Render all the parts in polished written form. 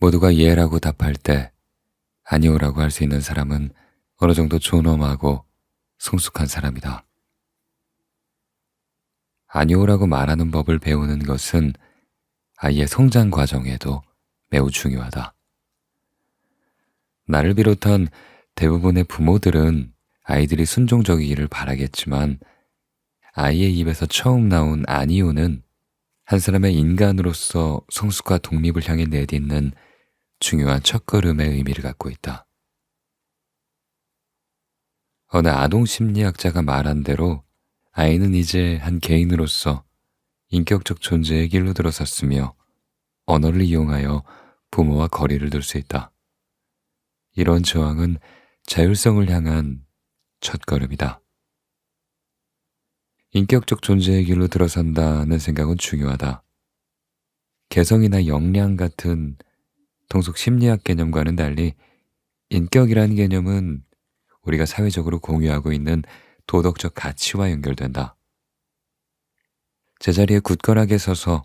모두가 예라고 답할 때 아니오라고 할 수 있는 사람은 어느 정도 존엄하고 성숙한 사람이다. 아니오라고 말하는 법을 배우는 것은 아이의 성장 과정에도 매우 중요하다. 나를 비롯한 대부분의 부모들은 아이들이 순종적이기를 바라겠지만 아이의 입에서 처음 나온 아니오는 한 사람의 인간으로서 성숙과 독립을 향해 내딛는 중요한 첫걸음의 의미를 갖고 있다. 어느 아동 심리학자가 말한 대로 아이는 이제 한 개인으로서 인격적 존재의 길로 들어섰으며 언어를 이용하여 부모와 거리를 둘 수 있다. 이런 저항은 자율성을 향한 첫걸음이다. 인격적 존재의 길로 들어선다는 생각은 중요하다. 개성이나 역량 같은 통속 심리학 개념과는 달리 인격이라는 개념은 우리가 사회적으로 공유하고 있는 도덕적 가치와 연결된다. 제자리에 굳건하게 서서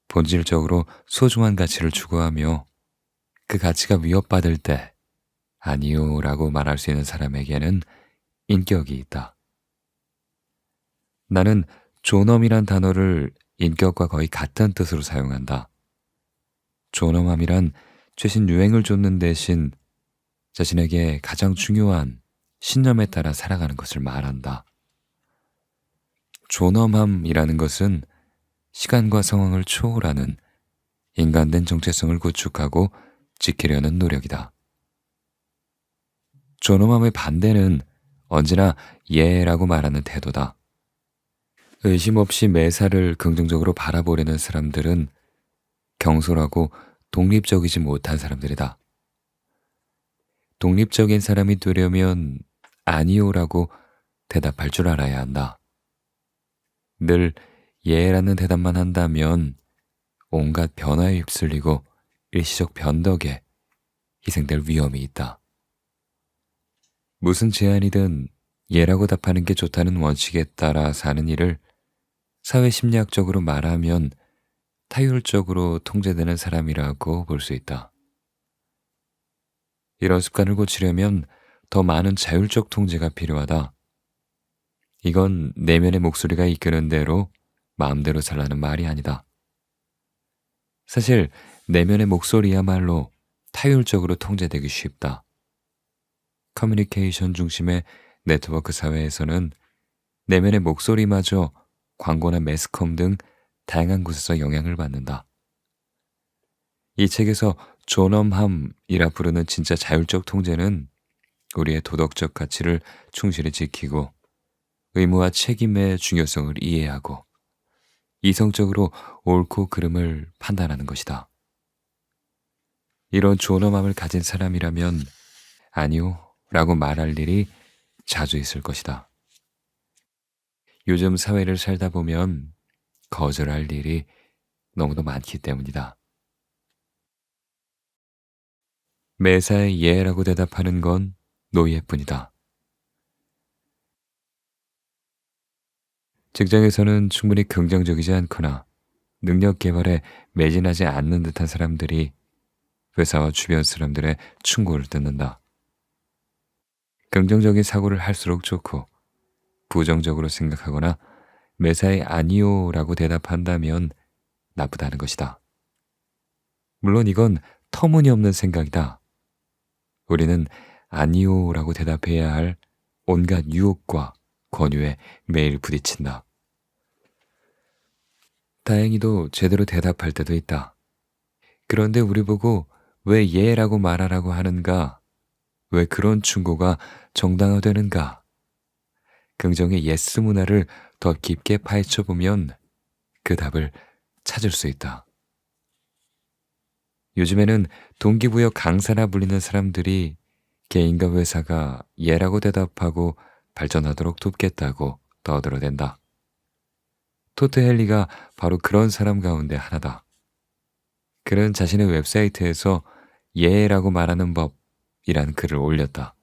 본질적으로 소중한 가치를 추구하며 그 가치가 위협받을 때 아니요라고 말할 수 있는 사람에게는 인격이 있다. 나는 존엄이란 단어를 인격과 거의 같은 뜻으로 사용한다. 존엄함이란 최신 유행을 좇는 대신 자신에게 가장 중요한 신념에 따라 살아가는 것을 말한다. 존엄함이라는 것은 시간과 상황을 초월하는 인간된 정체성을 구축하고 지키려는 노력이다. 존엄함의 반대는 언제나 예라고 말하는 태도다. 의심 없이 매사를 긍정적으로 바라보려는 사람들은 경솔하고 독립적이지 못한 사람들이다. 독립적인 사람이 되려면 아니요라고 대답할 줄 알아야 한다. 늘 예라는 대답만 한다면 온갖 변화에 휩쓸리고 일시적 변덕에 희생될 위험이 있다. 무슨 제안이든 예라고 답하는 게 좋다는 원칙에 따라 사는 일을 사회심리학적으로 말하면 타율적으로 통제되는 사람이라고 볼 수 있다. 이런 습관을 고치려면 더 많은 자율적 통제가 필요하다. 이건 내면의 목소리가 이끄는 대로 마음대로 살라는 말이 아니다. 사실 내면의 목소리야말로 타율적으로 통제되기 쉽다. 커뮤니케이션 중심의 네트워크 사회에서는 내면의 목소리마저 광고나 매스컴 등 다양한 곳에서 영향을 받는다. 이 책에서 존엄함이라 부르는 진짜 자율적 통제는 우리의 도덕적 가치를 충실히 지키고 의무와 책임의 중요성을 이해하고 이성적으로 옳고 그름을 판단하는 것이다. 이런 존엄함을 가진 사람이라면 아니요 라고 말할 일이 자주 있을 것이다. 요즘 사회를 살다 보면 거절할 일이 너무도 많기 때문이다. 매사에 예라고 대답하는 건 노예뿐이다. 직장에서는 충분히 긍정적이지 않거나 능력 개발에 매진하지 않는 듯한 사람들이 회사와 주변 사람들의 충고를 듣는다. 긍정적인 사고를 할수록 좋고 부정적으로 생각하거나 매사에 아니요라고 대답한다면 나쁘다는 것이다. 물론 이건 터무니없는 생각이다. 우리는 아니요라고 대답해야 할 온갖 유혹과 권유에 매일 부딪힌다. 다행히도 제대로 대답할 때도 있다. 그런데 우리 보고 왜 예라고 말하라고 하는가? 왜 그런 충고가 정당화되는가? 긍정의 예스 문화를 더 깊게 파헤쳐보면 그 답을 찾을 수 있다. 요즘에는 동기부여 강사라 불리는 사람들이 개인과 회사가 예라고 대답하고 발전하도록 돕겠다고 떠들어댄다. 토트 헨리가 바로 그런 사람 가운데 하나다. 그는 자신의 웹사이트에서 예라고 말하는 법이란 글을 올렸다.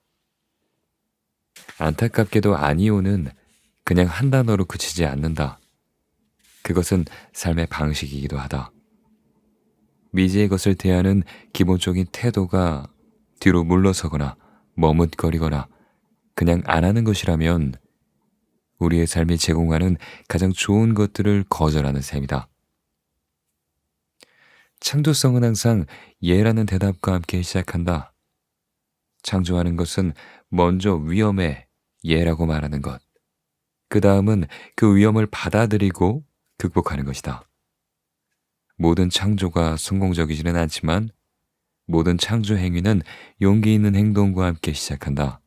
안타깝게도 아니오는 그냥 한 단어로 그치지 않는다. 그것은 삶의 방식이기도 하다. 미지의 것을 대하는 기본적인 태도가 뒤로 물러서거나 머뭇거리거나 그냥 안 하는 것이라면 우리의 삶이 제공하는 가장 좋은 것들을 거절하는 셈이다. 창조성은 항상 예라는 대답과 함께 시작한다. 창조하는 것은 먼저 위험에 예라고 말하는 것. 그 다음은 그 위험을 받아들이고 극복하는 것이다. 모든 창조가 성공적이지는 않지만 모든 창조 행위는 용기 있는 행동과 함께 시작한다.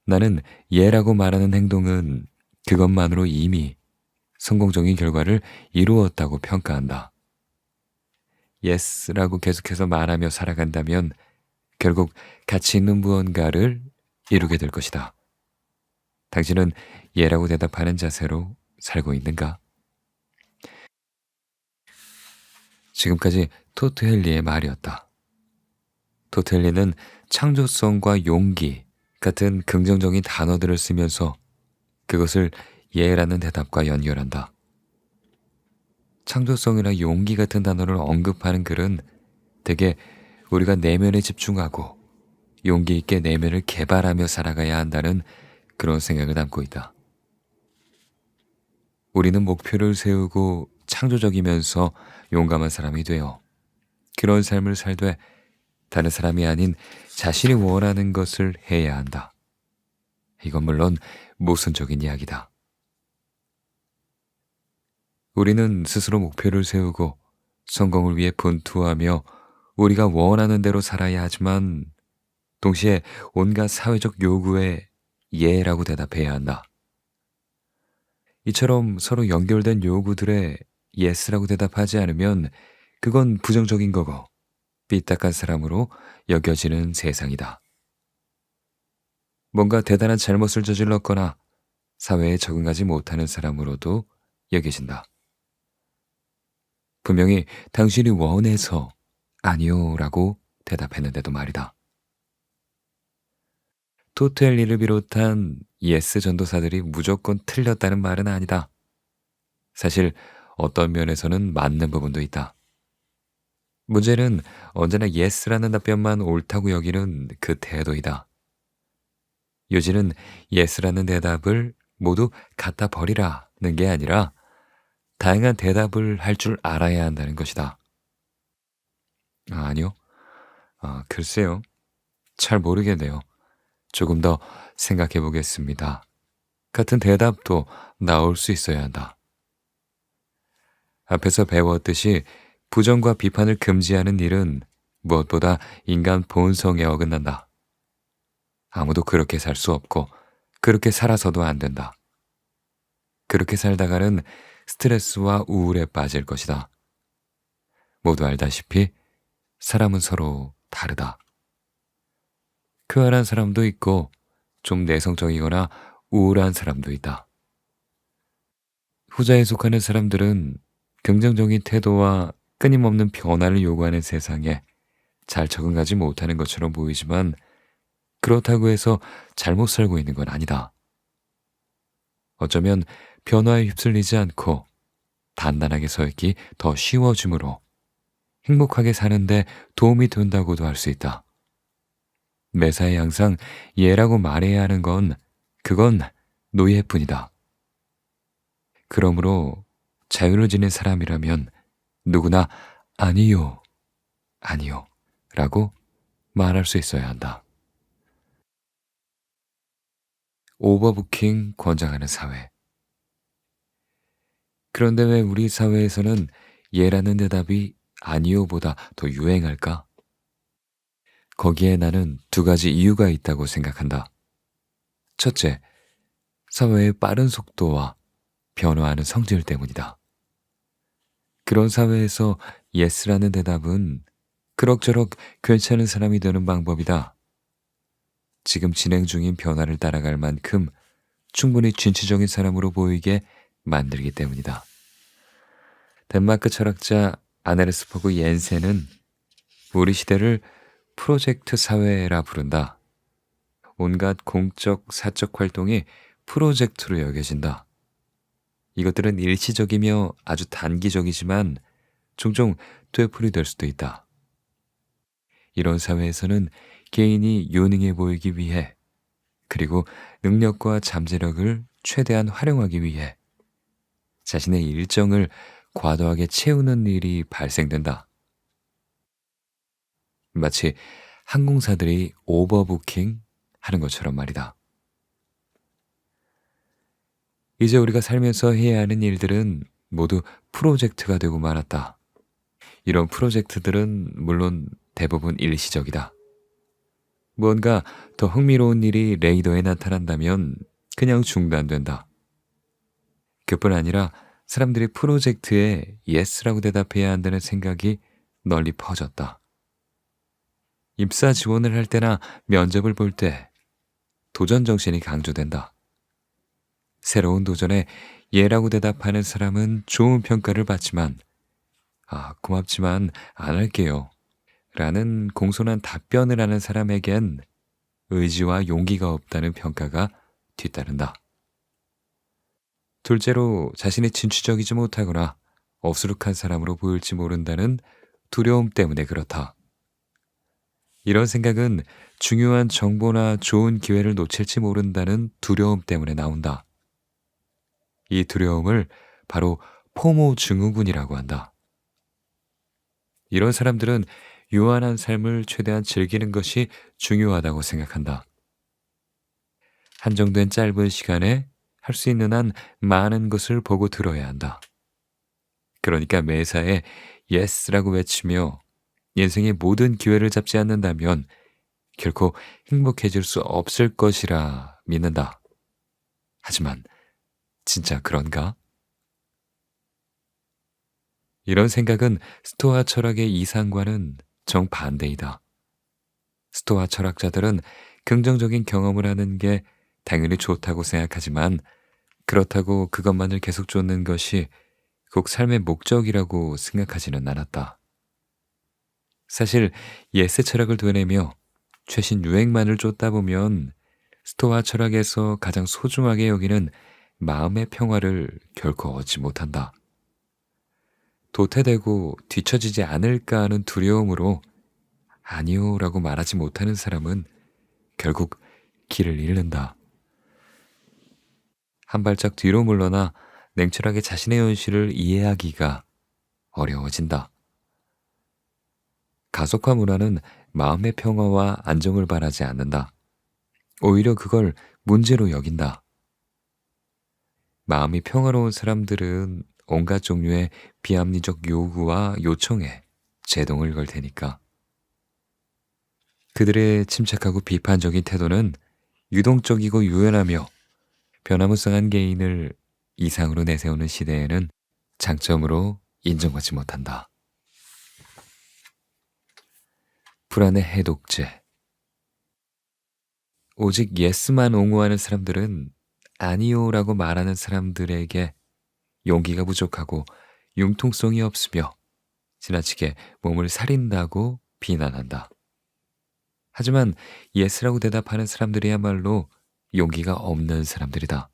나는 예라고 말하는 행동은 그것만으로 이미 성공적인 결과를 이루었다고 평가한다. yes라고 계속해서 말하며 살아간다면 결국 가치 있는 무언가를 이루게 될 것이다. 당신은 예라고 대답하는 자세로 살고 있는가? 지금까지 토트헬리의 말이었다. 토트헬리는 창조성과 용기 같은 긍정적인 단어들을 쓰면서 그것을 예라는 대답과 연결한다. 창조성이나 용기 같은 단어를 언급하는 글은 대개 우리가 내면에 집중하고 용기 있게 내면을 개발하며 살아가야 한다는 그런 생각을 담고 있다. 우리는 목표를 세우고 창조적이면서 용감한 사람이 되어 그런 삶을 살되 다른 사람이 아닌 자신이 원하는 것을 해야 한다. 이건 물론 모순적인 이야기다. 우리는 스스로 목표를 세우고 성공을 위해 분투하며 우리가 원하는 대로 살아야 하지만 동시에 온갖 사회적 요구에 예라고 대답해야 한다. 이처럼 서로 연결된 요구들에 예스라고 대답하지 않으면 그건 부정적인 거고 삐딱한 사람으로 여겨지는 세상이다. 뭔가 대단한 잘못을 저질렀거나 사회에 적응하지 못하는 사람으로도 여겨진다. 분명히 당신이 원해서 아니요 라고 대답했는데도 말이다. 토트헬리를 비롯한 예스 전도사들이 무조건 틀렸다는 말은 아니다. 사실 어떤 면에서는 맞는 부분도 있다. 문제는 언제나 예스라는 답변만 옳다고 여기는 그 태도이다. 요지는 예스라는 대답을 모두 갖다 버리라는 게 아니라 다양한 대답을 할 줄 알아야 한다는 것이다. 아니요. 글쎄요. 잘 모르겠네요. 조금 더 생각해 보겠습니다. 같은 대답도 나올 수 있어야 한다. 앞에서 배웠듯이 부정과 비판을 금지하는 일은 무엇보다 인간 본성에 어긋난다. 아무도 그렇게 살 수 없고 그렇게 살아서도 안 된다. 그렇게 살다가는 스트레스와 우울에 빠질 것이다. 모두 알다시피 사람은 서로 다르다. 쾌활한 사람도 있고 좀 내성적이거나 우울한 사람도 있다. 후자에 속하는 사람들은 긍정적인 태도와 끊임없는 변화를 요구하는 세상에 잘 적응하지 못하는 것처럼 보이지만 그렇다고 해서 잘못 살고 있는 건 아니다. 어쩌면 변화에 휩쓸리지 않고 단단하게 서 있기 더 쉬워지므로 행복하게 사는데 도움이 된다고도 할 수 있다. 매사에 항상 예라고 말해야 하는 건 그건 노예뿐이다. 그러므로 자유를 지닌 사람이라면 누구나 아니요, 아니요 라고 말할 수 있어야 한다. 오버부킹 권장하는 사회. 그런데 왜 우리 사회에서는 예라는 대답이 아니요보다 더 유행할까? 거기에 나는 두 가지 이유가 있다고 생각한다. 첫째, 사회의 빠른 속도와 변화하는 성질 때문이다. 그런 사회에서 예스라는 대답은 그럭저럭 괜찮은 사람이 되는 방법이다. 지금 진행 중인 변화를 따라갈 만큼 충분히 진취적인 사람으로 보이게 만들기 때문이다. 덴마크 철학자 아네르스 포그 옌센은 우리 시대를 프로젝트 사회라 부른다. 온갖 공적, 사적 활동이 프로젝트로 여겨진다. 이것들은 일시적이며 아주 단기적이지만 종종 되풀이될 수도 있다. 이런 사회에서는 개인이 유능해 보이기 위해, 그리고 능력과 잠재력을 최대한 활용하기 위해 자신의 일정을 과도하게 채우는 일이 발생된다. 마치 항공사들이 오버부킹 하는 것처럼 말이다. 이제 우리가 살면서 해야 하는 일들은 모두 프로젝트가 되고 말았다. 이런 프로젝트들은 물론 대부분 일시적이다. 무언가 더 흥미로운 일이 레이더에 나타난다면 그냥 중단된다. 그뿐 아니라 사람들이 프로젝트에 예스라고 대답해야 한다는 생각이 널리 퍼졌다. 입사 지원을 할 때나 면접을 볼 때 도전 정신이 강조된다. 새로운 도전에 예라고 대답하는 사람은 좋은 평가를 받지만, 고맙지만 안 할게요 라는 공손한 답변을 하는 사람에겐 의지와 용기가 없다는 평가가 뒤따른다. 둘째로 자신이 진취적이지 못하거나 어수룩한 사람으로 보일지 모른다는 두려움 때문에 그렇다. 이런 생각은 중요한 정보나 좋은 기회를 놓칠지 모른다는 두려움 때문에 나온다. 이 두려움을 바로 포모 증후군이라고 한다. 이런 사람들은 유한한 삶을 최대한 즐기는 것이 중요하다고 생각한다. 한정된 짧은 시간에 할 수 있는 한 많은 것을 보고 들어야 한다. 그러니까 매사에 예스라고 외치며 인생의 모든 기회를 잡지 않는다면 결코 행복해질 수 없을 것이라 믿는다. 하지만 진짜 그런가? 이런 생각은 스토아 철학의 이상과는 정반대이다. 스토아 철학자들은 긍정적인 경험을 하는 게 당연히 좋다고 생각하지만, 그렇다고 그것만을 계속 쫓는 것이 꼭 삶의 목적이라고 생각하지는 않았다. 사실 예스 철학을 되뇌며 최신 유행만을 쫓다 보면 스토아 철학에서 가장 소중하게 여기는 마음의 평화를 결코 얻지 못한다. 도태되고 뒤처지지 않을까 하는 두려움으로 아니요 라고 말하지 못하는 사람은 결국 길을 잃는다. 한 발짝 뒤로 물러나 냉철하게 자신의 현실을 이해하기가 어려워진다. 가속화 문화는 마음의 평화와 안정을 바라지 않는다. 오히려 그걸 문제로 여긴다. 마음이 평화로운 사람들은 온갖 종류의 비합리적 요구와 요청에 제동을 걸 테니까. 그들의 침착하고 비판적인 태도는 유동적이고 유연하며 변화무쌍한 개인을 이상으로 내세우는 시대에는 장점으로 인정받지 못한다. 불안의 해독제. 오직 예스만 옹호하는 사람들은 아니요라고 말하는 사람들에게 용기가 부족하고 융통성이 없으며 지나치게 몸을 사린다고 비난한다. 하지만 예스라고 대답하는 사람들이야말로 용기가 없는 사람들이다.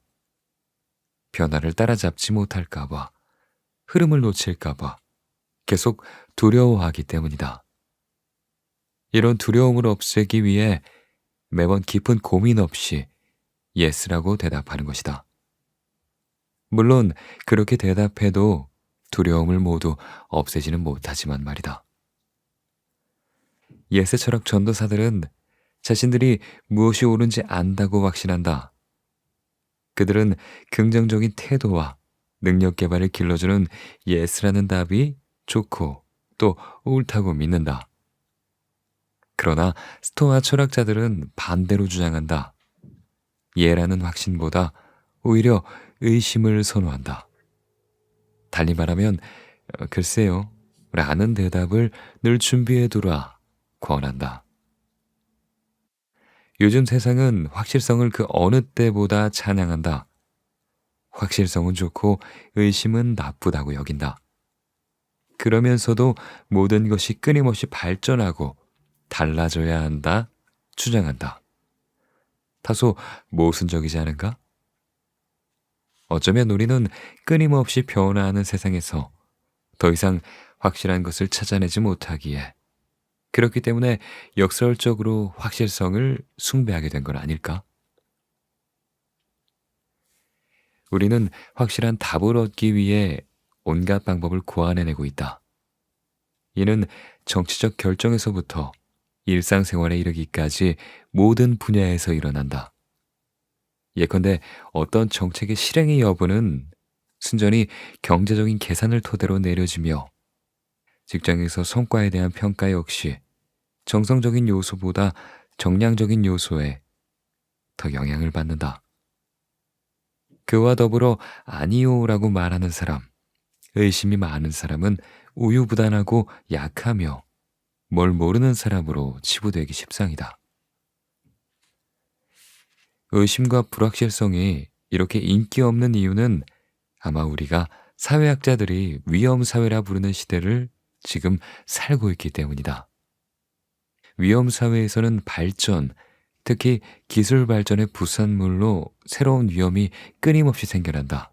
변화를 따라잡지 못할까봐, 흐름을 놓칠까봐 계속 두려워하기 때문이다. 이런 두려움을 없애기 위해 매번 깊은 고민 없이 예스라고 대답하는 것이다. 물론 그렇게 대답해도 두려움을 모두 없애지는 못하지만 말이다. 예스 철학 전도사들은 자신들이 무엇이 옳은지 안다고 확신한다. 그들은 긍정적인 태도와 능력 개발을 길러주는 예스라는 답이 좋고 또 옳다고 믿는다. 그러나 스토아 철학자들은 반대로 주장한다. 예라는 확신보다 오히려 의심을 선호한다. 달리 말하면 글쎄요 라는 대답을 늘 준비해 두라 권한다. 요즘 세상은 확실성을 그 어느 때보다 찬양한다. 확실성은 좋고 의심은 나쁘다고 여긴다. 그러면서도 모든 것이 끊임없이 발전하고 달라져야 한다 주장한다. 다소 모순적이지 않은가? 어쩌면 우리는 끊임없이 변화하는 세상에서 더 이상 확실한 것을 찾아내지 못하기에 그렇기 때문에 역설적으로 확실성을 숭배하게 된 건 아닐까? 우리는 확실한 답을 얻기 위해 온갖 방법을 고안해내고 있다. 이는 정치적 결정에서부터 일상생활에 이르기까지 모든 분야에서 일어난다. 예컨대 어떤 정책의 실행의 여부는 순전히 경제적인 계산을 토대로 내려지며 직장에서 성과에 대한 평가 역시 정성적인 요소보다 정량적인 요소에 더 영향을 받는다. 그와 더불어 아니요라고 말하는 사람, 의심이 많은 사람은 우유부단하고 약하며 뭘 모르는 사람으로 치부되기 십상이다. 의심과 불확실성이 이렇게 인기 없는 이유는 아마 우리가 사회학자들이 위험사회라 부르는 시대를 지금 살고 있기 때문이다. 위험사회에서는 발전, 특히 기술 발전의 부산물로 새로운 위험이 끊임없이 생겨난다.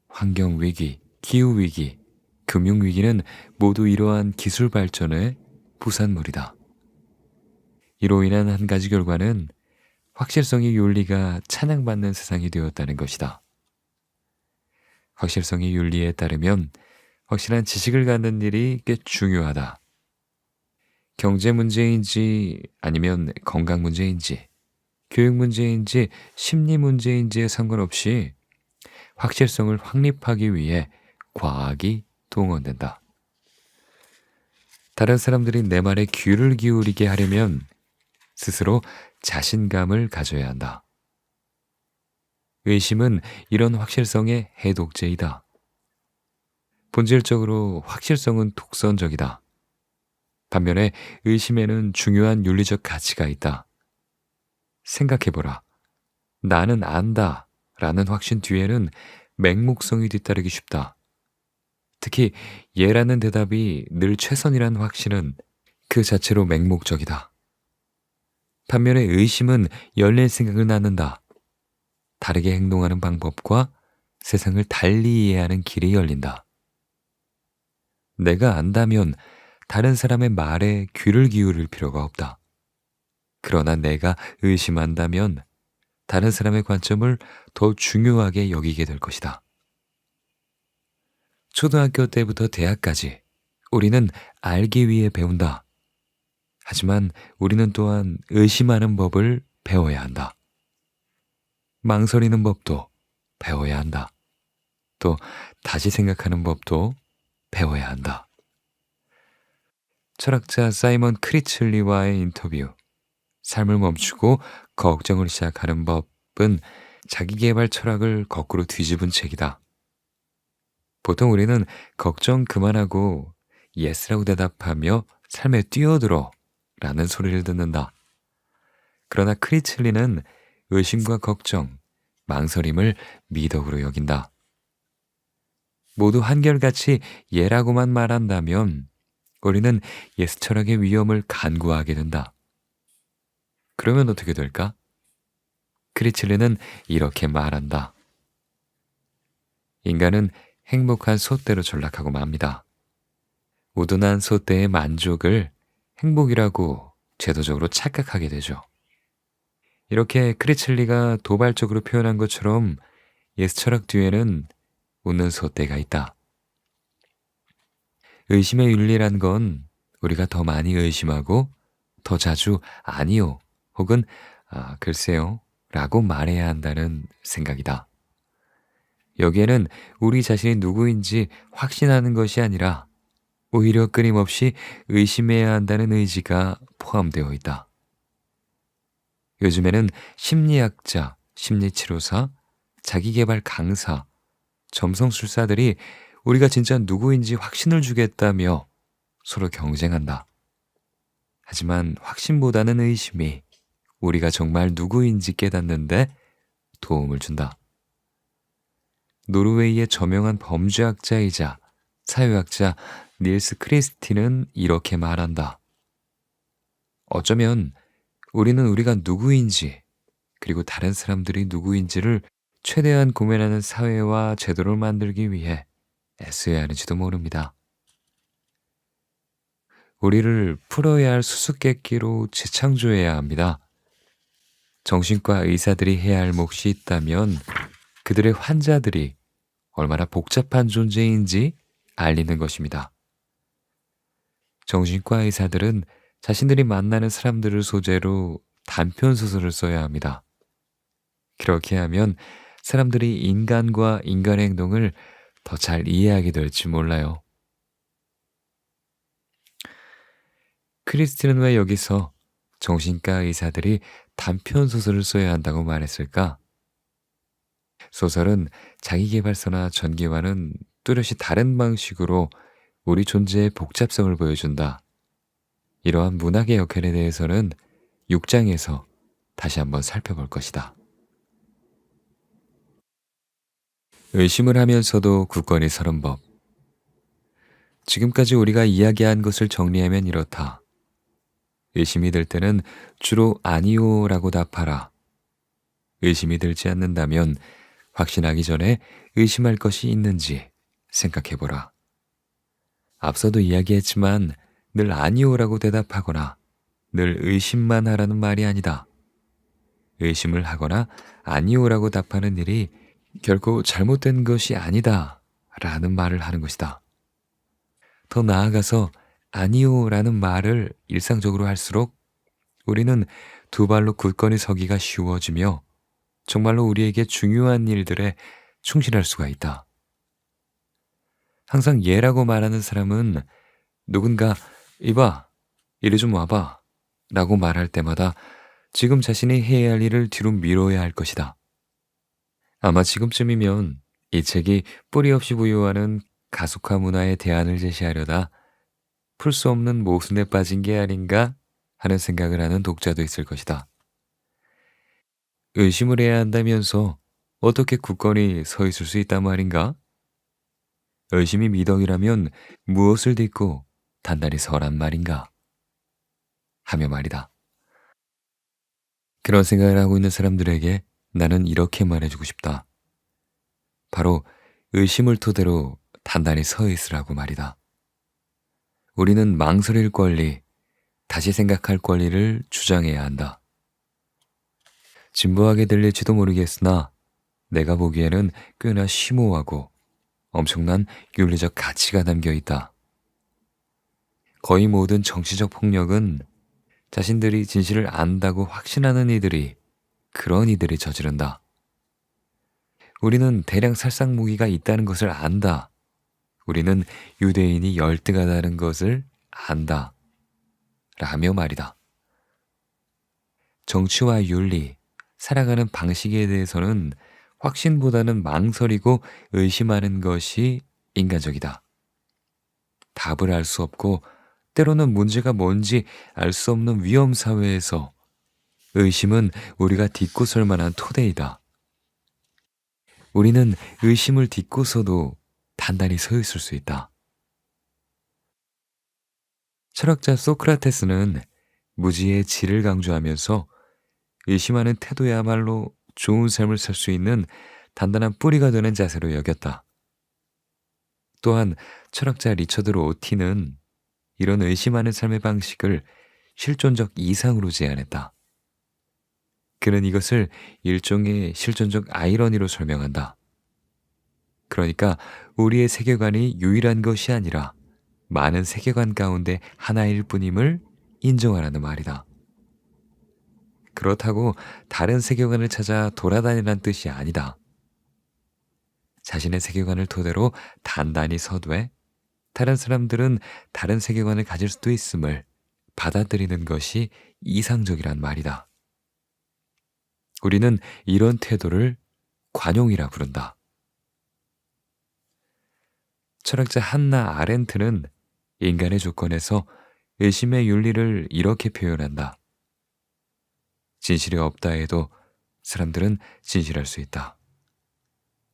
환경위기, 기후위기, 금융위기는 모두 이러한 기술 발전의 부산물이다. 이로 인한 한 가지 결과는 확실성의 윤리가 찬양받는 세상이 되었다는 것이다. 확실성의 윤리에 따르면 확실한 지식을 갖는 일이 꽤 중요하다. 경제 문제인지 아니면 건강 문제인지 교육 문제인지 심리 문제인지에 상관없이 확실성을 확립하기 위해 과학이 동원된다. 다른 사람들이 내 말에 귀를 기울이게 하려면 스스로 자신감을 가져야 한다. 의심은 이런 확실성의 해독제이다. 본질적으로 확실성은 독선적이다. 반면에 의심에는 중요한 윤리적 가치가 있다. 생각해보라. 나는 안다 라는 확신 뒤에는 맹목성이 뒤따르기 쉽다. 특히 예라는 대답이 늘 최선이라는 확신은 그 자체로 맹목적이다. 반면에 의심은 열린 생각을 낳는다. 다르게 행동하는 방법과 세상을 달리 이해하는 길이 열린다. 내가 안다면 다른 사람의 말에 귀를 기울일 필요가 없다. 그러나 내가 의심한다면 다른 사람의 관점을 더 중요하게 여기게 될 것이다. 초등학교 때부터 대학까지 우리는 알기 위해 배운다. 하지만 우리는 또한 의심하는 법을 배워야 한다. 망설이는 법도 배워야 한다. 또 다시 생각하는 법도 배워야 한다. 철학자 사이먼 크리즐리와의 인터뷰, 삶을 멈추고 걱정을 시작하는 법은 자기계발 철학을 거꾸로 뒤집은 책이다. 보통 우리는 걱정 그만하고 예스라고 대답하며 삶에 뛰어들어 라는 소리를 듣는다. 그러나 크리즐리는 의심과 걱정, 망설임을 미덕으로 여긴다. 모두 한결같이 예라고만 말한다면 우리는 예스 철학의 위험을 간구하게 된다. 그러면 어떻게 될까? 크리즐리는 이렇게 말한다. 인간은 행복한 소떼로 전락하고 맙니다. 우둔한 소떼의 만족을 행복이라고 제도적으로 착각하게 되죠. 이렇게 크리즐리가 도발적으로 표현한 것처럼 예스 철학 뒤에는 웃는 소떼가 있다. 의심의 윤리란 건 우리가 더 많이 의심하고 더 자주 아니요 혹은 글쎄요 라고 말해야 한다는 생각이다. 여기에는 우리 자신이 누구인지 확신하는 것이 아니라 오히려 끊임없이 의심해야 한다는 의지가 포함되어 있다. 요즘에는 심리학자, 심리치료사, 자기계발 강사, 점성술사들이 우리가 진짜 누구인지 확신을 주겠다며 서로 경쟁한다. 하지만 확신보다는 의심이 우리가 정말 누구인지 깨닫는데 도움을 준다. 노르웨이의 저명한 범죄학자이자 사회학자 닐스 크리스티는 이렇게 말한다. 어쩌면 우리는 우리가 누구인지 그리고 다른 사람들이 누구인지를 최대한 고민하는 사회와 제도를 만들기 위해 애써야 하는지도 모릅니다. 우리를 풀어야 할 수수께끼로 재창조해야 합니다. 정신과 의사들이 해야 할 몫이 있다면 그들의 환자들이 얼마나 복잡한 존재인지 알리는 것입니다. 정신과 의사들은 자신들이 만나는 사람들을 소재로 단편 소설을 써야 합니다. 그렇게 하면 사람들이 인간과 인간의 행동을 더 잘 이해하게 될지 몰라요. 크리스티는 왜 여기서 정신과 의사들이 단편 소설을 써야 한다고 말했을까? 소설은 자기계발서나 전기와는 뚜렷이 다른 방식으로 우리 존재의 복잡성을 보여준다. 이러한 문학의 역할에 대해서는 6장에서 다시 한번 살펴볼 것이다. 의심을 하면서도 굳건히 서는 법. 지금까지 우리가 이야기한 것을 정리하면 이렇다. 의심이 들 때는 주로 아니오라고 답하라. 의심이 들지 않는다면 확신하기 전에 의심할 것이 있는지 생각해보라. 앞서도 이야기했지만 늘 아니오라고 대답하거나 늘 의심만 하라는 말이 아니다. 의심을 하거나 아니오라고 답하는 일이 결코 잘못된 것이 아니다 라는 말을 하는 것이다. 더 나아가서 아니오라는 말을 일상적으로 할수록 우리는 두 발로 굳건히 서기가 쉬워지며 정말로 우리에게 중요한 일들에 충실할 수가 있다. 항상 예라고 말하는 사람은 누군가 이봐, 이리 좀 와봐 라고 말할 때마다 지금 자신이 해야 할 일을 뒤로 미뤄야 할 것이다. 아마 지금쯤이면 이 책이 뿌리 없이 부유하는 가속화 문화의 대안을 제시하려다 풀 수 없는 모순에 빠진 게 아닌가 하는 생각을 하는 독자도 있을 것이다. 의심을 해야 한다면서 어떻게 굳건히 서 있을 수 있단 말인가? 의심이 미덕이라면 무엇을 딛고 단단히 서란 말인가? 하며 말이다. 그런 생각을 하고 있는 사람들에게 나는 이렇게 말해주고 싶다. 바로 의심을 토대로 단단히 서 있으라고 말이다. 우리는 망설일 권리, 다시 생각할 권리를 주장해야 한다. 진부하게 들릴지도 모르겠으나 내가 보기에는 꽤나 심오하고 엄청난 윤리적 가치가 담겨 있다. 거의 모든 정치적 폭력은 자신들이 진실을 안다고 확신하는 이들이 그런 이들이 저지른다. 우리는 대량 살상 무기가 있다는 것을 안다. 우리는 유대인이 열등하다는 것을 안다. 라며 말이다. 정치와 윤리, 살아가는 방식에 대해서는 확신보다는 망설이고 의심하는 것이 인간적이다. 답을 알 수 없고 때로는 문제가 뭔지 알 수 없는 위험 사회에서 의심은 우리가 딛고 설 만한 토대이다. 우리는 의심을 딛고서도 단단히 서 있을 수 있다. 철학자 소크라테스는 무지의 질을 강조하면서 의심하는 태도야말로 좋은 삶을 살 수 있는 단단한 뿌리가 되는 자세로 여겼다. 또한 철학자 리처드 로티는 이런 의심하는 삶의 방식을 실존적 이상으로 제안했다. 그는 이것을 일종의 실존적 아이러니로 설명한다. 그러니까 우리의 세계관이 유일한 것이 아니라 많은 세계관 가운데 하나일 뿐임을 인정하라는 말이다. 그렇다고 다른 세계관을 찾아 돌아다니란 뜻이 아니다. 자신의 세계관을 토대로 단단히 서되 다른 사람들은 다른 세계관을 가질 수도 있음을 받아들이는 것이 이상적이란 말이다. 우리는 이런 태도를 관용이라 부른다. 철학자 한나 아렌트는 인간의 조건에서 의심의 윤리를 이렇게 표현한다. 진실이 없다 해도 사람들은 진실할 수 있다.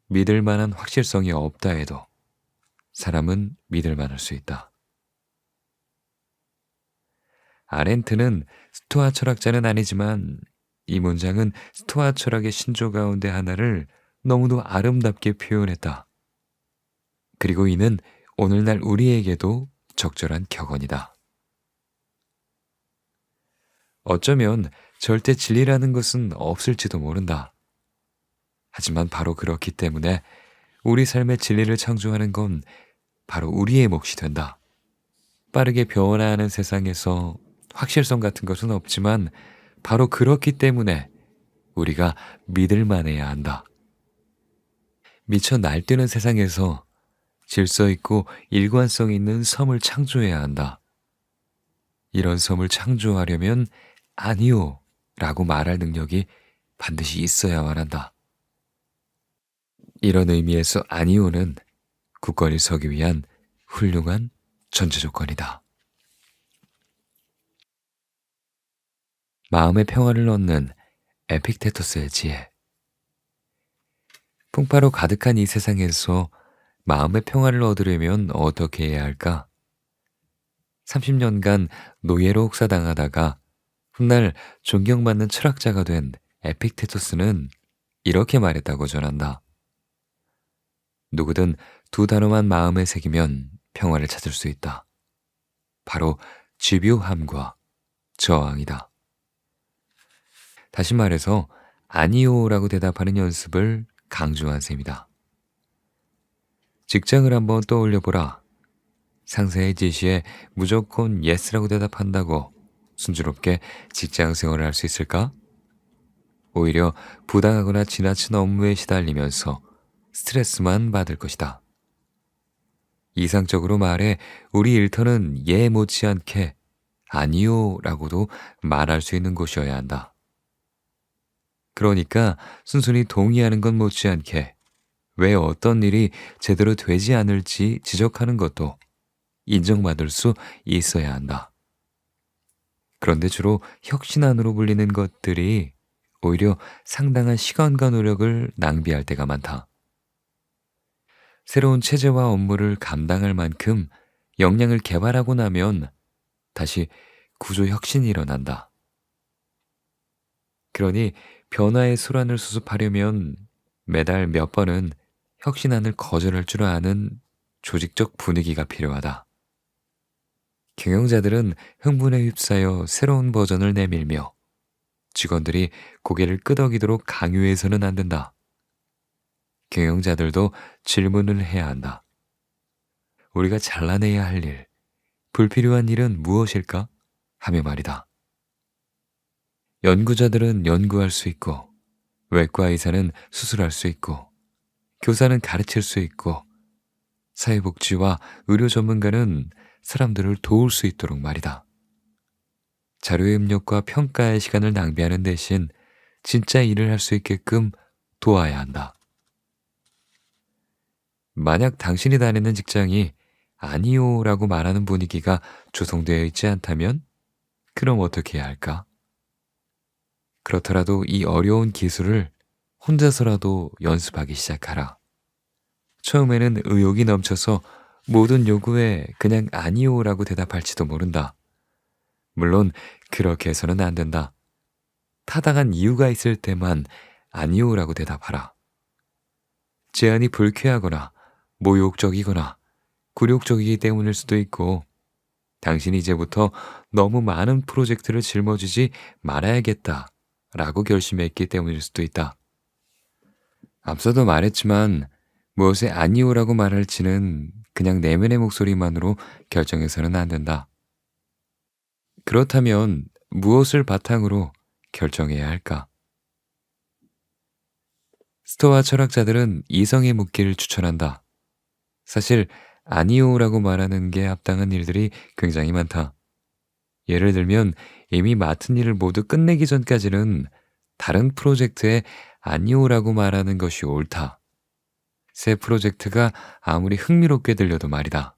믿을 만한 확실성이 없다 해도 사람은 믿을 만할 수 있다. 아렌트는 스토아 철학자는 아니지만 이 문장은 스토아 철학의 신조 가운데 하나를 너무도 아름답게 표현했다. 그리고 이는 오늘날 우리에게도 적절한 격언이다. 어쩌면 절대 진리라는 것은 없을지도 모른다. 하지만 바로 그렇기 때문에 우리 삶의 진리를 창조하는 건 바로 우리의 몫이 된다. 빠르게 변화하는 세상에서 확실성 같은 것은 없지만 바로 그렇기 때문에 우리가 믿을 만해야 한다. 미쳐 날뛰는 세상에서 질서 있고 일관성 있는 섬을 창조해야 한다. 이런 섬을 창조하려면 아니요 라고 말할 능력이 반드시 있어야만 한다. 이런 의미에서 아니오는 굳건히 서기 위한 훌륭한 전제 조건이다. 마음의 평화를 얻는 에픽테토스의 지혜. 풍파로 가득한 이 세상에서 마음의 평화를 얻으려면 어떻게 해야 할까? 30년간 노예로 혹사당하다가 훗날 존경받는 철학자가 된 에픽테토스는 이렇게 말했다고 전한다. 누구든 두 단어만 마음에 새기면 평화를 찾을 수 있다. 바로 집요함과 저항이다. 다시 말해서 아니요라고 대답하는 연습을 강조한 셈이다. 직장을 한번 떠올려 보라. 상사의 지시에 무조건 예스라고 대답한다고 순조롭게 직장 생활을 할 수 있을까? 오히려 부당하거나 지나친 업무에 시달리면서 스트레스만 받을 것이다. 이상적으로 말해 우리 일터는 예 못지않게 아니요라고도 말할 수 있는 곳이어야 한다. 그러니까 순순히 동의하는 것 못지않게 왜 어떤 일이 제대로 되지 않을지 지적하는 것도 인정받을 수 있어야 한다. 그런데 주로 혁신안으로 불리는 것들이 오히려 상당한 시간과 노력을 낭비할 때가 많다. 새로운 체제와 업무를 감당할 만큼 역량을 개발하고 나면 다시 구조 혁신이 일어난다. 그러니 변화의 수란을 수습하려면 매달 몇 번은 혁신안을 거절할 줄 아는 조직적 분위기가 필요하다. 경영자들은 흥분에 휩싸여 새로운 버전을 내밀며 직원들이 고개를 끄덕이도록 강요해서는 안 된다. 경영자들도 질문을 해야 한다. 우리가 잘라내야 할 일, 불필요한 일은 무엇일까? 하며 말이다. 연구자들은 연구할 수 있고, 외과 의사는 수술할 수 있고, 교사는 가르칠 수 있고, 사회복지와 의료 전문가는 사람들을 도울 수 있도록 말이다. 자료의 입력과 평가의 시간을 낭비하는 대신 진짜 일을 할 수 있게끔 도와야 한다. 만약 당신이 다니는 직장이 아니요라고 말하는 분위기가 조성되어 있지 않다면 그럼 어떻게 해야 할까? 그렇더라도 이 어려운 기술을 혼자서라도 연습하기 시작하라. 처음에는 의욕이 넘쳐서 모든 요구에 그냥 아니요라고 대답할지도 모른다. 물론 그렇게 해서는 안 된다. 타당한 이유가 있을 때만 아니요라고 대답하라. 제안이 불쾌하거나 모욕적이거나 굴욕적이기 때문일 수도 있고 당신이 이제부터 너무 많은 프로젝트를 짊어지지 말아야겠다 라고 결심했기 때문일 수도 있다. 앞서도 말했지만 무엇에 아니오라고 말할지는 그냥 내면의 목소리만으로 결정해서는 안 된다. 그렇다면 무엇을 바탕으로 결정해야 할까? 스토아 철학자들은 이성에 묻기를 추천한다. 사실 아니오라고 말하는 게 합당한 일들이 굉장히 많다. 예를 들면 이미 맡은 일을 모두 끝내기 전까지는 다른 프로젝트에 아니오라고 말하는 것이 옳다. 새 프로젝트가 아무리 흥미롭게 들려도 말이다.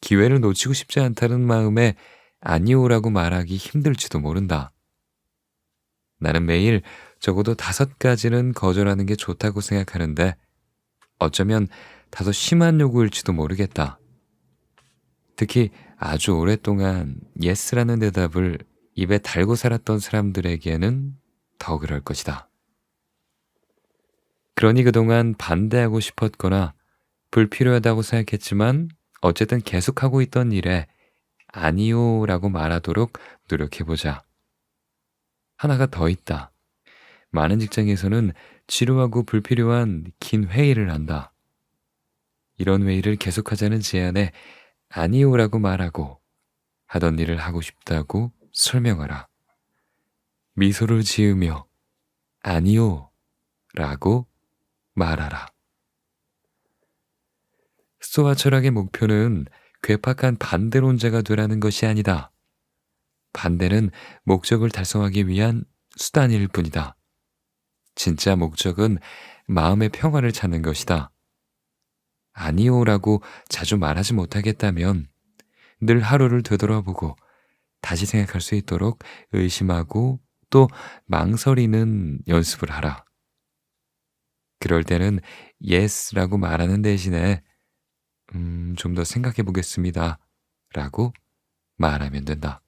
기회를 놓치고 싶지 않다는 마음에 아니오라고 말하기 힘들지도 모른다. 나는 매일 적어도 5가지는 거절하는 게 좋다고 생각하는데 어쩌면 다소 심한 요구일지도 모르겠다. 특히 아주 오랫동안 예스라는 대답을 입에 달고 살았던 사람들에게는 더 그럴 것이다. 그러니 그동안 반대하고 싶었거나 불필요하다고 생각했지만 어쨌든 계속하고 있던 일에 아니요라고 말하도록 노력해보자. 하나가 더 있다. 많은 직장에서는 지루하고 불필요한 긴 회의를 한다. 이런 회의를 계속하자는 제안에 아니요라고 말하고 하던 일을 하고 싶다고 설명하라. 미소를 지으며 아니요 라고 말하라. 스토아 철학의 목표는 괴팍한 반대론자가 되라는 것이 아니다. 반대는 목적을 달성하기 위한 수단일 뿐이다. 진짜 목적은 마음의 평화를 찾는 것이다. 아니요라고 자주 말하지 못하겠다면 늘 하루를 되돌아보고 다시 생각할 수 있도록 의심하고 또 망설이는 연습을 하라. 그럴 때는 yes라고 말하는 대신에 좀 더 생각해 보겠습니다. 라고 말하면 된다.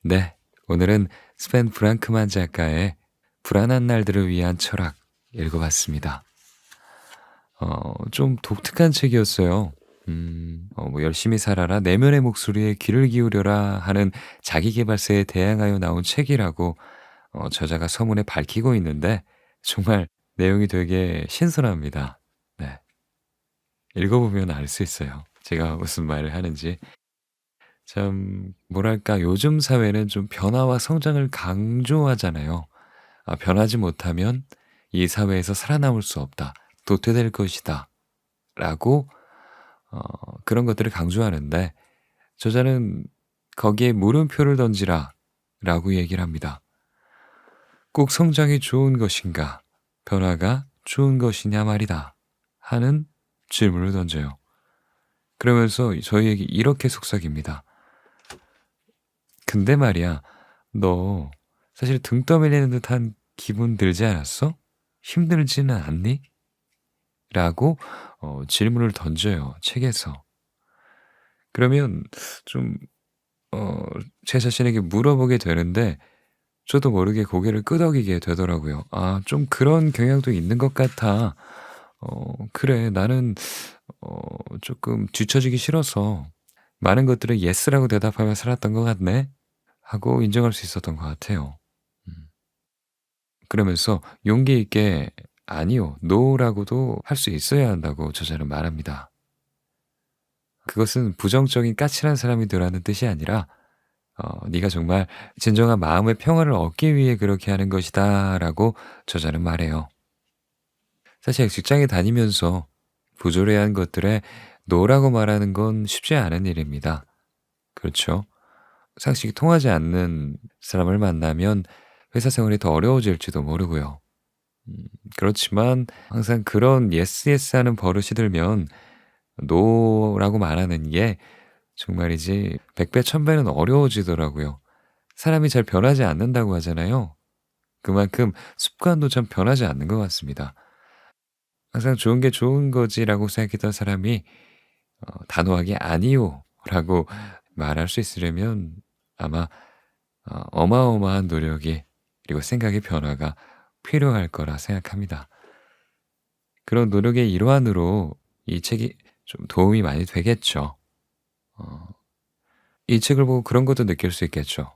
네, 오늘은 스펜 프랑크만 작가의 불안한 날들을 위한 철학 읽어봤습니다. 좀 독특한 책이었어요. 뭐 열심히 살아라, 내면의 목소리에 귀를 기울여라 하는 자기계발서에 대항하여 나온 책이라고 저자가 서문에 밝히고 있는데 정말 내용이 되게 신선합니다. 네, 읽어보면 알 수 있어요. 제가 무슨 말을 하는지. 참 뭐랄까 요즘 사회는 좀 변화와 성장을 강조하잖아요. 변하지 못하면 이 사회에서 살아남을 수 없다. 도태될 것이다. 라고 그런 것들을 강조하는데 저자는 거기에 물음표를 던지라 라고 얘기를 합니다. 꼭 성장이 좋은 것인가? 변화가 좋은 것이냐 말이다. 하는 질문을 던져요. 그러면서 저희에게 이렇게 속삭입니다. 근데 말이야, 너 사실 등 떠밀리는 듯한 기분 들지 않았어? 힘들지는 않니? 라고 질문을 던져요, 책에서. 그러면 좀, 제 자신에게 물어보게 되는데, 저도 모르게 고개를 끄덕이게 되더라고요. 좀 그런 경향도 있는 것 같아. 그래, 나는, 조금 뒤처지기 싫어서 많은 것들을 예스라고 대답하며 살았던 것 같네? 하고 인정할 수 있었던 것 같아요. 음. 그러면서 용기 있게 아니요, 노라고도 할 수 있어야 한다고 저자는 말합니다. 그것은 부정적인 까칠한 사람이 되라는 뜻이 아니라 네가 정말 진정한 마음의 평화를 얻기 위해 그렇게 하는 것이다라고 저자는 말해요. 사실 직장에 다니면서 부조리한 것들에 노라고 말하는 건 쉽지 않은 일입니다. 그렇죠? 상식이 통하지 않는 사람을 만나면 회사 생활이 더 어려워질지도 모르고요. 음, 그렇지만 항상 그런 예스 예스 하는 버릇이 들면 노라고 말하는 게 정말이지 백배 천배는 어려워지더라고요. 사람이 잘 변하지 않는다고 하잖아요. 그만큼 습관도 참 변하지 않는 것 같습니다. 항상 좋은 게 좋은 거지라고 생각했던 사람이 단호하게 아니요라고 말할 수 있으려면 아마 어마어마한 노력이 그리고 생각의 변화가 필요할 거라 생각합니다. 그런 노력의 일환으로 이 책이 좀 도움이 많이 되겠죠. 어, 이 책을 보고 그런 것도 느낄 수 있겠죠.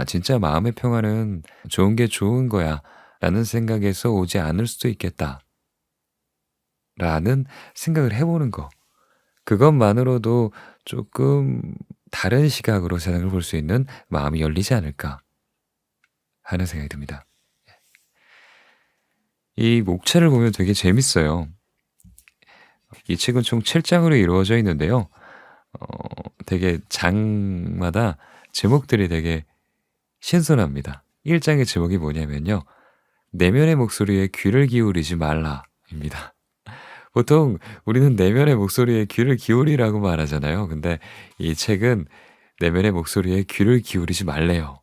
진짜 마음의 평화는 좋은 게 좋은 거야 라는 생각에서 오지 않을 수도 있겠다 라는 생각을 해보는 거. 그것만으로도 조금 다른 시각으로 세상을 볼 수 있는 마음이 열리지 않을까 하는 생각이 듭니다. 이 목차를 보면 되게 재밌어요. 이 책은 총 7장으로 이루어져 있는데요. 되게 장마다 제목들이 되게 신선합니다. 1장의 제목이 뭐냐면요. 내면의 목소리에 귀를 기울이지 말라입니다. 보통 우리는 내면의 목소리에 귀를 기울이라고 말하잖아요. 근데 이 책은 내면의 목소리에 귀를 기울이지 말래요.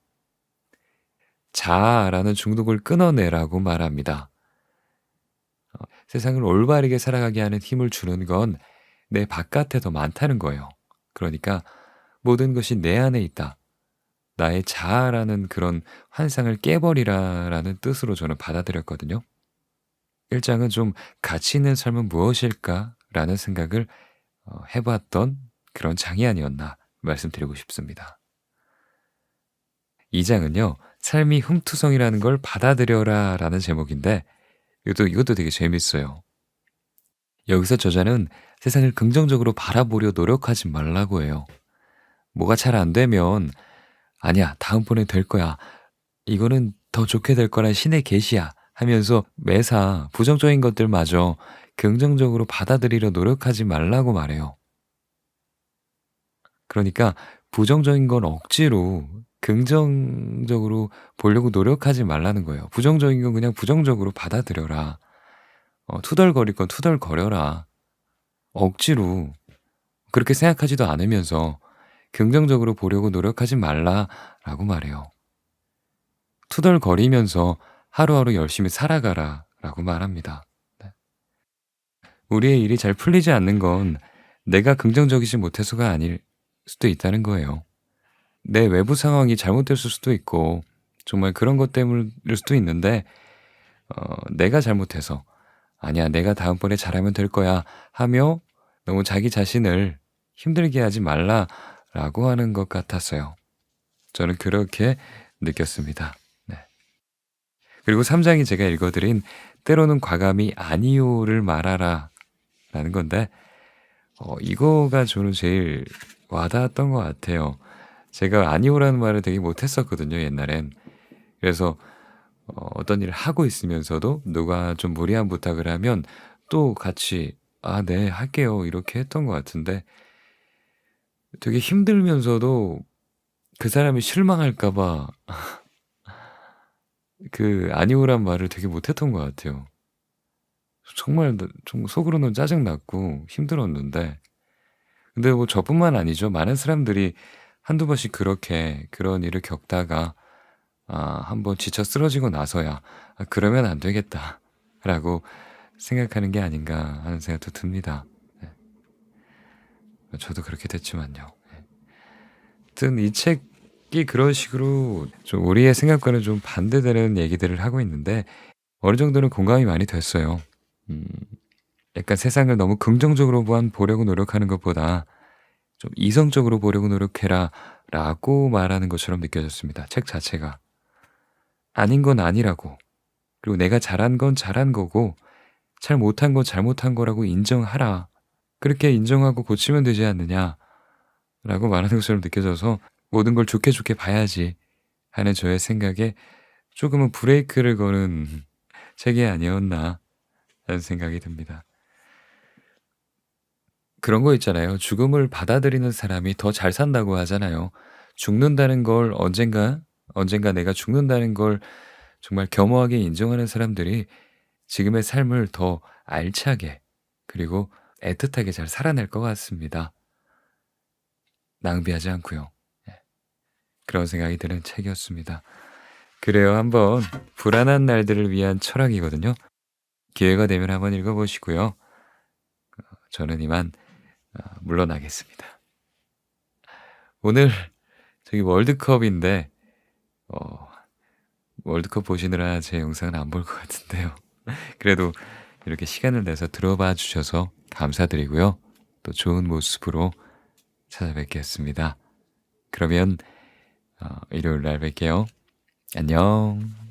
자아라는 중독을 끊어내라고 말합니다. 세상을 올바르게 살아가게 하는 힘을 주는 건 내 바깥에 더 많다는 거예요. 그러니까 모든 것이 내 안에 있다. 나의 자아라는 그런 환상을 깨버리라라는 뜻으로 저는 받아들였거든요. 1장은 좀 가치 있는 삶은 무엇일까? 라는 생각을 해봤던 그런 장이 아니었나 말씀드리고 싶습니다. 2장은요. 삶이 흠투성이라는 걸 받아들여라 라는 제목인데 이것도 되게 재밌어요. 여기서 저자는 세상을 긍정적으로 바라보려 노력하지 말라고 해요. 뭐가 잘 안 되면 아니야, 다음번에 될 거야. 이거는 더 좋게 될 거란 신의 계시야 하면서 매사 부정적인 것들마저 긍정적으로 받아들이려 노력하지 말라고 말해요. 그러니까 부정적인 건 억지로 긍정적으로 보려고 노력하지 말라는 거예요. 부정적인 건 그냥 부정적으로 받아들여라. 투덜거릴 건 투덜거려라. 억지로 그렇게 생각하지도 않으면서 긍정적으로 보려고 노력하지 말라라고 말해요. 투덜거리면서 하루하루 열심히 살아가라라고 말합니다. 네. 우리의 일이 잘 풀리지 않는 건 내가 긍정적이지 못해서가 아닐 수도 있다는 거예요. 내 외부 상황이 잘못됐을 수도 있고 정말 그런 것 때문일 수도 있는데 내가 잘못해서 아니야, 내가 다음번에 잘하면 될 거야 하며 너무 자기 자신을 힘들게 하지 말라라고 하는 것 같았어요. 저는 그렇게 느꼈습니다. 네. 그리고 3장이 제가 읽어드린 때로는 과감히 아니요를 말하라 라는 건데 이거가 저는 제일 와닿았던 것 같아요. 제가 아니오라는 말을 되게 못했었거든요, 옛날엔. 그래서 어떤 일을 하고 있으면서도 누가 좀 무리한 부탁을 하면 또 같이 아, 네, 할게요 이렇게 했던 것 같은데 되게 힘들면서도 그 사람이 실망할까 봐 그 아니오란 말을 되게 못했던 것 같아요. 정말 좀 속으로는 짜증났고 힘들었는데 근데 뭐 저뿐만 아니죠. 많은 사람들이 한두 번씩 그렇게 그런 일을 겪다가 한번 지쳐 쓰러지고 나서야 그러면 안 되겠다라고 생각하는 게 아닌가 하는 생각도 듭니다. 네. 저도 그렇게 됐지만요. 네. 하여튼 이 책이 그런 식으로 좀 우리의 생각과는 좀 반대되는 얘기들을 하고 있는데 어느 정도는 공감이 많이 됐어요. 약간 세상을 너무 긍정적으로만 보려고 노력하는 것보다 좀 이성적으로 보려고 노력해라 라고 말하는 것처럼 느껴졌습니다. 책 자체가. 아닌 건 아니라고. 그리고 내가 잘한 건 잘한 거고 잘 못한 건 잘못한 거라고 인정하라. 그렇게 인정하고 고치면 되지 않느냐 라고 말하는 것처럼 느껴져서 모든 걸 좋게 좋게 봐야지 하는 저의 생각에 조금은 브레이크를 거는 책이 아니었나 하는 생각이 듭니다. 그런 거 있잖아요. 죽음을 받아들이는 사람이 더 잘 산다고 하잖아요. 죽는다는 걸 언젠가 내가 죽는다는 걸 정말 겸허하게 인정하는 사람들이 지금의 삶을 더 알차게 그리고 애틋하게 잘 살아낼 것 같습니다. 낭비하지 않고요. 예. 그런 생각이 드는 책이었습니다. 그래요. 한번 불안한 날들을 위한 철학이거든요. 기회가 되면 한번 읽어보시고요. 저는 이만 물러나겠습니다. 오늘 저기 월드컵인데 월드컵 보시느라 제 영상은 안 볼 것 같은데요. 그래도 이렇게 시간을 내서 들어봐 주셔서 감사드리고요. 또 좋은 모습으로 찾아뵙겠습니다. 그러면 일요일 날 뵐게요. 안녕.